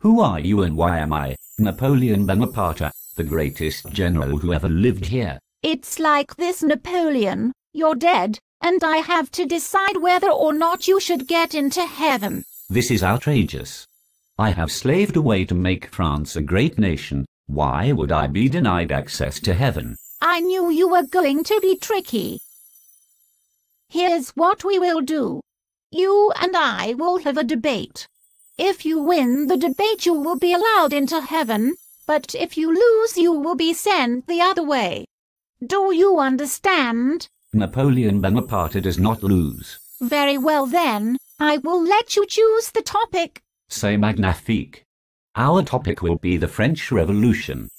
Who are you and why am I, Napoleon Bonaparte, the greatest general who ever lived here? It's like this, Napoleon. You're dead, and I have to decide whether or not you should get into heaven. This is outrageous. I have slaved away to make France a great nation. Why would I be denied access to heaven? I knew you were going to be tricky. Here's what we will do. You and I will have a debate. If you win the debate, you will be allowed into heaven, but if you lose, you will be sent the other way. Do you understand? Napoleon Bonaparte does not lose. Very well then, I will let you choose the topic. C'est magnifique. Our topic will be the French Revolution.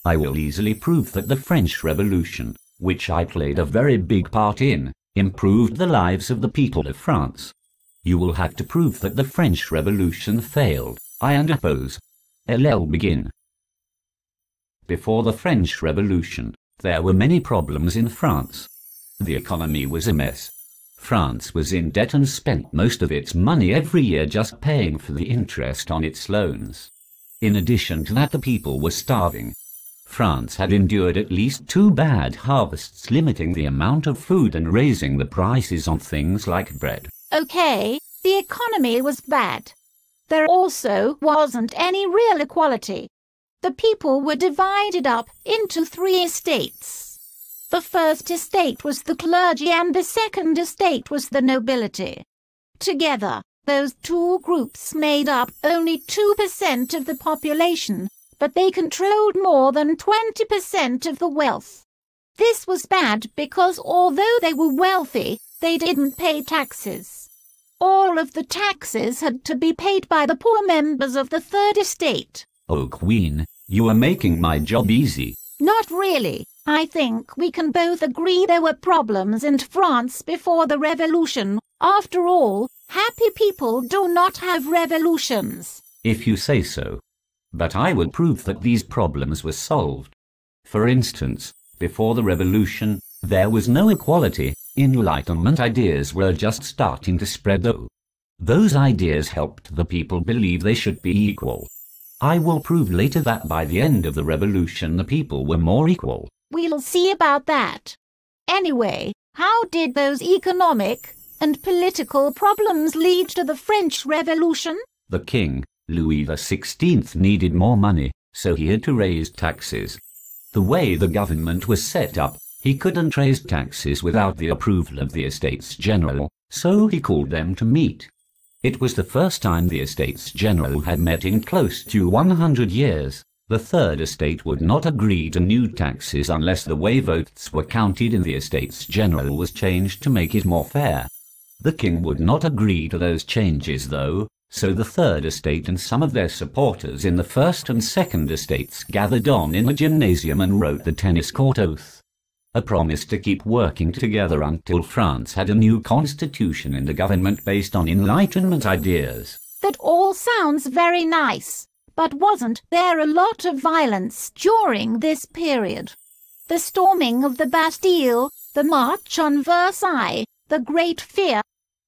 I will easily prove that the French Revolution, which I played a very big part in, improved the lives of the people of France. You will have to prove that the French Revolution failed. I interpose. LL begin. Before the French Revolution, there were many problems in France. The economy was a mess. France was in debt and spent most of its money every year just paying for the interest on its loans. In addition to that, the people were starving. France had endured at least 2 bad harvests, limiting the amount of food and raising the prices on things like bread. Okay, the economy was bad. There also wasn't any real equality. The people were divided up into 3 estates. The first estate was the clergy and the second estate was the nobility. Together, those 2 groups made up only 2% of the population, but they controlled more than 20% of the wealth. This was bad because although they were wealthy, they didn't pay taxes. All of the taxes had to be paid by the poor members of the third estate. Oh, Queen, you are making my job easy. Not really. I think we can both agree there were problems in France before the revolution. After all, happy people do not have revolutions. If you say so. But I will prove that these problems were solved. For instance, before the revolution, there was no equality. Enlightenment ideas were just starting to spread though. Those ideas helped the people believe they should be equal. I will prove later that by the end of the revolution the people were more equal. We'll see about that. Anyway, how did those economic and political problems lead to the French Revolution? The king, Louis XVI, needed more money, so he had to raise taxes. The way the government was set up, he couldn't raise taxes without the approval of the Estates General, so he called them to meet. It was the first time the Estates General had met in close to 100 years. The third estate would not agree to new taxes unless the way votes were counted in the Estates General was changed to make it more fair. The king would not agree to those changes though, so the third estate and some of their supporters in the first and second estates gathered on in a gymnasium and wrote the tennis court oath. A promise to keep working together until France had a new constitution and a government based on Enlightenment ideas. That all sounds very nice, but wasn't there a lot of violence during this period? The storming of the Bastille, the March on Versailles, the Great Fear.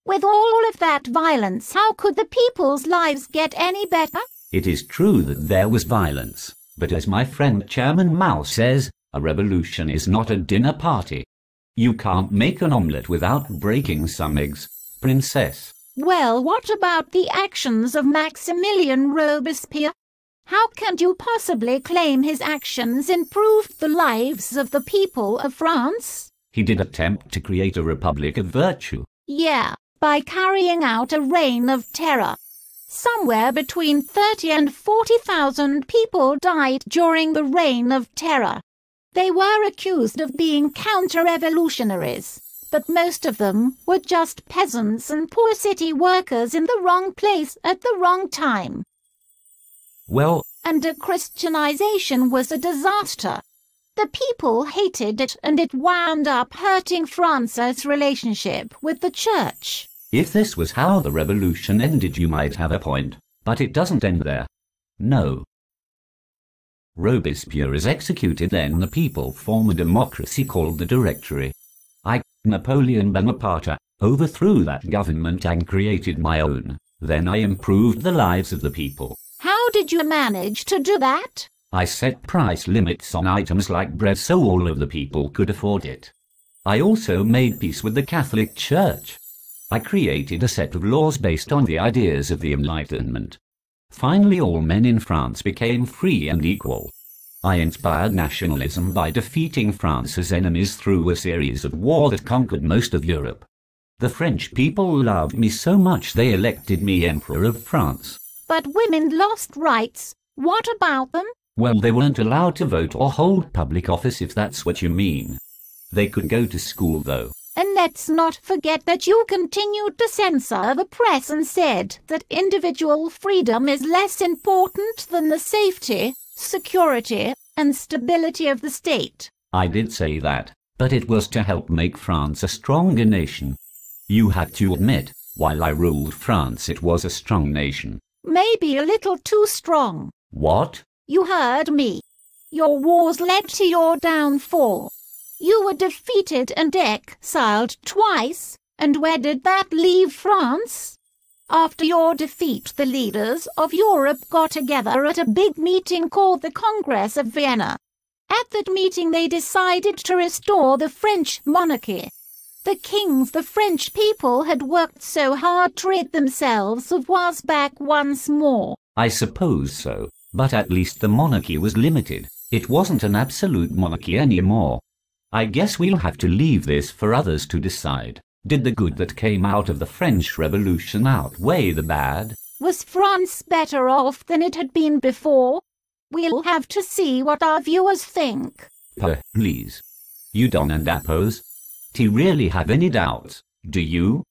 With all of that violence, how could the people's lives get any better? It is true that there was violence, but as my friend Chairman Mao says, a revolution is not a dinner party. You can't make an omelette without breaking some eggs, princess. Well, what about the actions of Maximilien Robespierre? How can you possibly claim his actions improved the lives of the people of France? He did attempt to create a republic of virtue. Yeah, by carrying out a reign of terror. Somewhere between 30 and 40,000 people died during the reign of terror. They were accused of being counter-revolutionaries, but most of them were just peasants and poor city workers in the wrong place at the wrong time. Well, and a Christianization was a disaster. The people hated it and it wound up hurting France's relationship with the church. If this was how the revolution ended, you might have a point, but it doesn't end there. No. Robespierre is executed, then the people form a democracy called the Directory. I, Napoleon Bonaparte, overthrew that government and created my own. Then I improved the lives of the people. How did you manage to do that? I set price limits on items like bread so all of the people could afford it. I also made peace with the Catholic Church. I created a set of laws based on the ideas of the Enlightenment. Finally, all men in France became free and equal. I inspired nationalism by defeating France's enemies through a series of wars that conquered most of Europe. The French people loved me so much they elected me Emperor of France. But women lost rights. What about them? Well, they weren't allowed to vote or hold public office, if that's what you mean. They could go to school, though. And let's not forget that you continued to censor the press and said that individual freedom is less important than the safety, security, and stability of the state. I did say that, but it was to help make France a stronger nation. You have to admit, while I ruled France, it was a strong nation. Maybe a little too strong. What? You heard me. Your wars led to your downfall. You were defeated and exiled twice, and where did that leave France? After your defeat, the leaders of Europe got together at a big meeting called the Congress of Vienna. At that meeting they decided to restore the French monarchy. The kings the French people had worked so hard to rid themselves of was back once more. I suppose so, but at least the monarchy was limited. It wasn't an absolute monarchy anymore. I guess we'll have to leave this for others to decide. Did the good that came out of the French Revolution outweigh the bad? Was France better off than it had been before? We'll have to see what our viewers think. Please. You don't and Appos. Do you really have any doubts, do you?